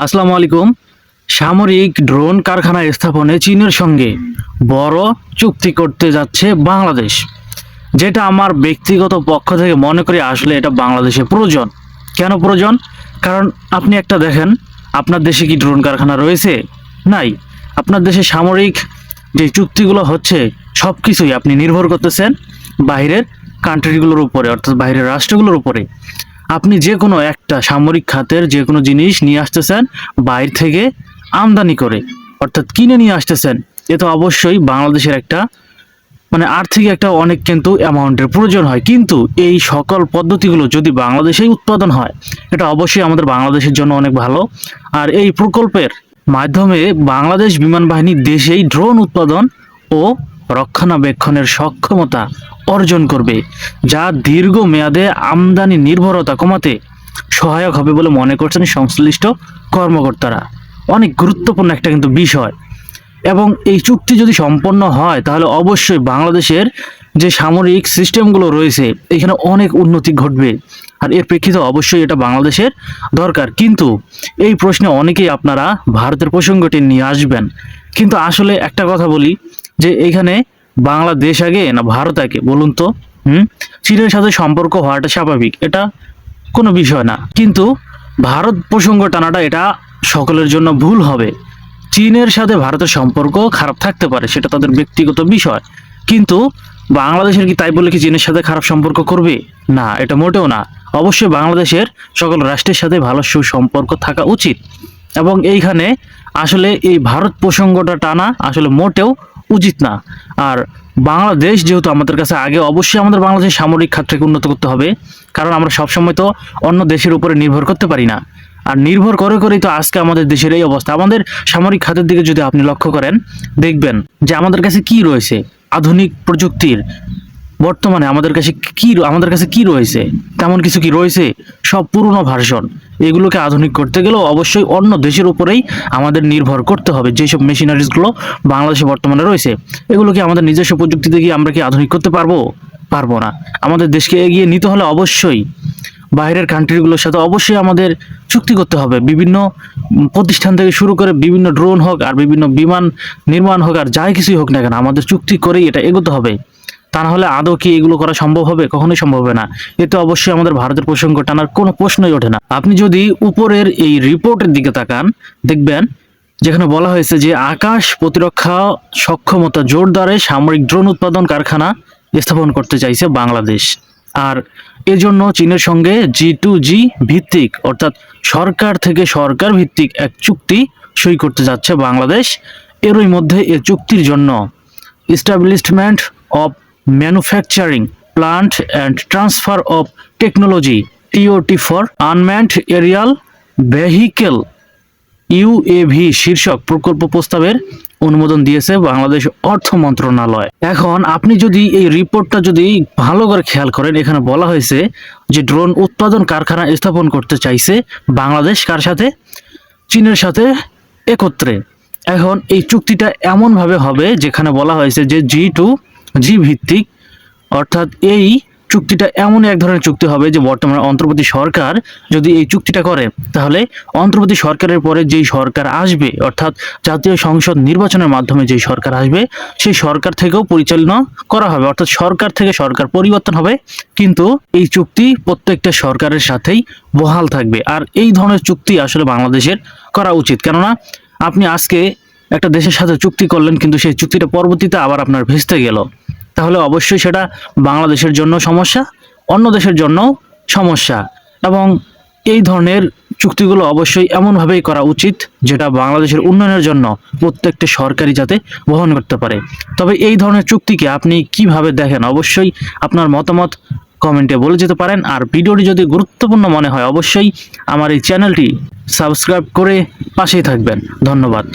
আসসালামু আলাইকুম। সামরিক ড্রোন কারখানা স্থাপনে চীনের সঙ্গে বড় চুক্তি করতে যাচ্ছে বাংলাদেশ, যেটা আমার ব্যক্তিগত পক্ষ থেকে মনে করি আসলে এটা বাংলাদেশে প্রয়োজন। কেন প্রয়োজন? কারণ আপনি একটা দেখেন, আপনার দেশে কি ড্রোন কারখানা রয়েছে? নাই। আপনার দেশে সামরিক যে চুক্তিগুলো হচ্ছে সব কিছুই আপনি নির্ভর করতেছেন বাইরের কান্ট্রিগুলোর উপরে, অর্থাৎ বাইরের রাষ্ট্রগুলোর উপরে। আপনি যে কোনো একটা সামরিক খাতের যে কোনো জিনিস নিয়ে আসতেছেন বাইরে থেকে আমদানি করে, অর্থাৎ কিনে নিয়ে আসতেছেন। এ তো অবশ্যই বাংলাদেশের একটা আর্থিক একটা অনেক কিন্তু অ্যামাউন্টের প্রয়োজন হয়, কিন্তু এই সকল পদ্ধতিগুলো যদি বাংলাদেশেই উৎপাদন হয় এটা অবশ্যই আমাদের বাংলাদেশের জন্য অনেক ভালো। আর এই প্রকল্পের মাধ্যমে বাংলাদেশ বিমান বাহিনী দেশেই ড্রোন উৎপাদন ও রক্ষণাবেক্ষণের সক্ষমতা অর্জন করবে, যা দীর্ঘমেয়াদে আমদানি নির্ভরতা কমাতে সহায়ক হবে বলে মনে করছেন সংশ্লিষ্ট কর্মকর্তারা। অনেক গুরুত্বপূর্ণ একটা কিন্তু বিষয়। এবং এই চুক্তি যদি সম্পন্ন হয় তাহলে অবশ্যই বাংলাদেশের যে সামরিক সিস্টেমগুলো রয়েছে এখানে অনেক উন্নতি ঘটবে। আর এর প্রেক্ষিতে অবশ্যই এটা বাংলাদেশের দরকার। কিন্তু এই প্রশ্নে অনেকেই আপনারা ভারতের প্রসঙ্গটি নিয়ে আসবেন, কিন্তু আসলে একটা কথা বলি যে এখানে বাংলাদেশ আগে না ভারত আগে বলুন তো? চীনের সাথে সম্পর্ক হওয়াটা স্বাভাবিক, এটা কোনো বিষয় না, কিন্তু ভারত প্রসঙ্গ টানাটা এটা সকলের জন্য ভুল হবে। চীনের সাথে ভারতের সম্পর্ক খারাপ থাকতে পারে, সেটা তাদের ব্যক্তিগত বিষয়, কিন্তু বাংলাদেশের কি তাই বলে কি চীনের সাথে খারাপ সম্পর্ক করবে? না, এটা মোটেও না। অবশ্যই বাংলাদেশের সকল রাষ্ট্রের সাথে ভালো সুসম্পর্ক থাকা উচিত। এবং এইখানে আসলে এই ভারত প্রসঙ্গটা টানা আসলে মোটেও উচিত না। আর বাংলাদেশ যেহেতু আমাদের কাছে আগে, অবশ্যই আমাদের বাংলাদেশের সামরিক খাতটাকে উন্নত করতে হবে, কারণ আমরা সবসময় তো অন্য দেশের উপরে নির্ভর করতে পারি না। আর নির্ভর করে করেই তো আজকে আমাদের দেশের এই অবস্থা। আমাদের সামরিক খাতের দিকে যদি আপনি লক্ষ্য করেন, দেখবেন যে আমাদের কাছে কি রয়েছে আধুনিক প্রযুক্তির। বর্তমানে আমাদের কাছে কি রয়েছে? তেমন কিছু কি রয়েছে? সব পুরনো ভার্সন। এগুলোকে আধুনিক করতে গেলেও অবশ্যই অন্য দেশের উপরেই আমাদের নির্ভর করতে হবে। যেসব মেশিনারিজগুলো বাংলাদেশে বর্তমানে রয়েছে এগুলোকে আমাদের নিজস্ব প্রযুক্তিতে গিয়ে আমরা কি আধুনিক করতে পারবো? পারবো না। আমাদের দেশকে এগিয়ে নিতে হলে অবশ্যই বাইরের কান্ট্রিগুলোর সাথে অবশ্যই আমাদের চুক্তি করতে হবে। বিভিন্ন প্রতিষ্ঠান থেকে শুরু করে বিভিন্ন ড্রোন হোক আর বিভিন্ন বিমান নির্মাণ হোক আর যাই কিছুই হোক না কেন, আমাদের চুক্তি করেই এটা এগোতে হবে। তা না হলে আদৌ কি এগুলো করা সম্ভব হবে? কখনোই সম্ভব হবে না। এতে অবশ্যই আমাদের ভারতের প্রসঙ্গ টানার কোনো প্রশ্নই ওঠে না। আপনি যদি উপরের এই রিপোর্টের দিকে তাকান, দেখবেন যেখানে বলা হয়েছে যে আকাশ প্রতিরক্ষা সক্ষমতা জোরদারে সামরিক ড্রোন উৎপাদন কারখানা স্থাপন করতে চাইছে বাংলাদেশ। আর এজন্য চীনের সঙ্গে G2G ভিত্তিক, অর্থাৎ সরকার থেকে সরকার ভিত্তিক এক চুক্তি সই করতে যাচ্ছে বাংলাদেশ। এরই মধ্যে এ চুক্তির জন্য establishment of manufacturing plant and transfer of technology TOT for unmanned Arial vehicle UAV শীর্ষক প্রকল্প প্রস্তাবের অনুমোদন দিয়েছে বাংলাদেশ অর্থ মন্ত্রণালয়। এখন আপনি যদি এই রিপোর্টটা যদি ভালো করে খেয়াল করেন, এখানে বলা হয়েছে যে ড্রোন উৎপাদন কারখানা স্থাপন করতে চাইছে বাংলাদেশ কার সাথে? চীনের সাথে একত্রে। এখন এই চুক্তিটা এমনভাবে হবে যেখানে বলা হয়েছে যে G2G ভিত্তিক, অর্থাৎ এই চুক্তিটা এমন এক ধরনের চুক্তি হবে যে বর্তমানে অন্তর্বর্তী সরকার যদি এই চুক্তিটা করে তাহলে অন্তর্বর্তী সরকারের পরে যেই সরকার আসবে, অর্থাৎ জাতীয় সংসদ নির্বাচনের মাধ্যমে যেই সরকার আসবে সেই সরকার থেকেও পরিচালনা করা হবে, অর্থাৎ সরকার থেকে সরকার পরিবর্তন হবে, কিন্তু এই চুক্তি প্রত্যেকটা সরকারের সাথেই বহাল থাকবে। আর এই ধরনের চুক্তি আসলে বাংলাদেশের করা উচিত। কেননা আপনি আজকে একটা দেশের সাথে চুক্তি করলেন কিন্তু সেই চুক্তিটা পরবর্তীতে আবার আপনার ভেস্তে গেল, তাহলে অবশ্যই সেটা বাংলাদেশের জন্য সমস্যা, অন্য দেশের জন্য সমস্যা। এবং এই ধরনের চুক্তিগুলো অবশ্যই এমনভাবেই করা উচিত যেটা বাংলাদেশের উন্নয়নের জন্য প্রত্যেকটা সরকারি যাতে বহন করতে পারে। তবে এই ধরনের চুক্তিকে আপনি কিভাবে দেখেন অবশ্যই আপনার মতামত কমেন্টে বলে যেতে পারেন। আর ভিডিওটি যদি গুরুত্বপূর্ণ মনে হয় অবশ্যই আমার এই চ্যানেলটি সাবস্ক্রাইব করে পাশেই থাকবেন। ধন্যবাদ।